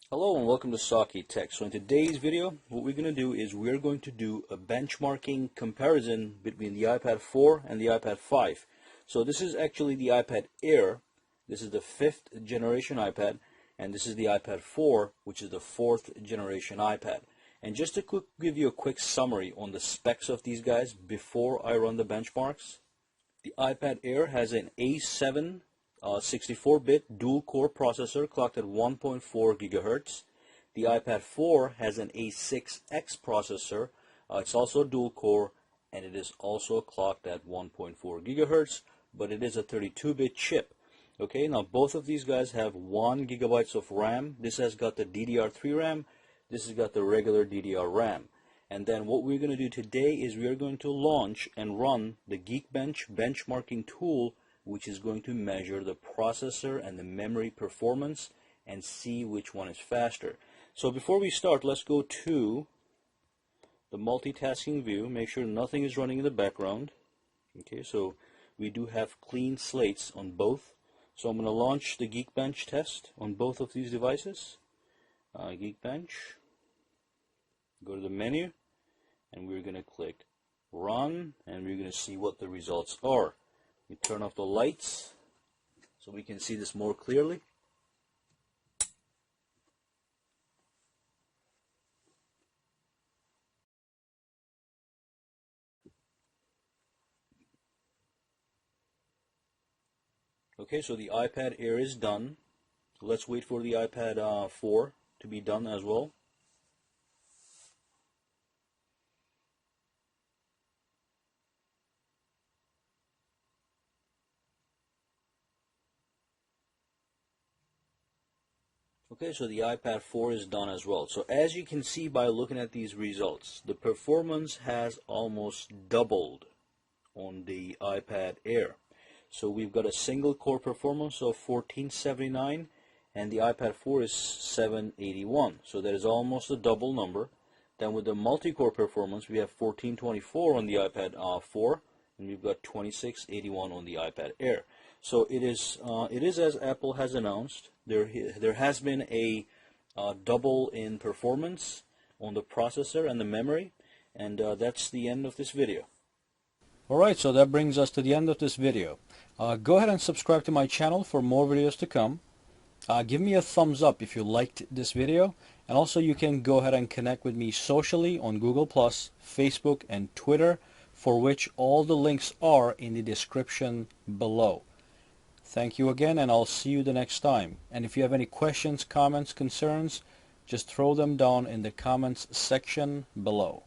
Hello and welcome to Saki Tech. So in today's video, what we're going to do is we're going to do a benchmarking comparison between the iPad 4 and the iPad 5. So this is actually the iPad Air. This is the 5th generation iPad, and this is the iPad 4, which is the 4th generation iPad. And just to give you a quick summary on the specs of these guys before I run the benchmarks. The iPad Air has an A7 64-bit dual-core processor clocked at 1.4 gigahertz. The iPad 4 has an A6X processor. It's also dual-core, and it is also clocked at 1.4 gigahertz, but it is a 32-bit chip. Okay, now both of these guys have 1 gigabytes of RAM. This has got the DDR3 RAM. This has got the regular DDR RAM. And then what we're going to do today is we are going to launch and run the Geekbench benchmarking tool, which is going to measure the processor and the memory performance and see which one is faster. So before we start, let's go to the multitasking view. Make sure nothing is running in the background. Okay, so we do have clean slates on both. So I'm going to launch the Geekbench test on both of these devices. Geekbench. Go to the menu, and we're going to click Run, and we're going to see what the results are. We turn off the lights so we can see this more clearly. Okay, so the iPad Air is done. Let's wait for the iPad 4 to be done as well. Okay, so the iPad 4 is done as well. So as you can see by looking at these results, the performance has almost doubled on the iPad Air. So we've got a single core performance of 1479, and the iPad 4 is 781. So that is almost a double number. Then with the multi-core performance, we have 1424 on the iPad 4, and we've got 2681 on the iPad Air. So it is as Apple has announced. There has been a double in performance on the processor and the memory, and that's the end of this video. Alright, so that brings us to the end of this video. Go ahead and subscribe to my channel for more videos to come. Give me a thumbs up if you liked this video, and also you can go ahead and connect with me socially on Google+, Facebook, and Twitter, for which all the links are in the description below. Thank you again, and I'll see you the next time. And if you have any questions, comments, concerns, just throw them down in the comments section below.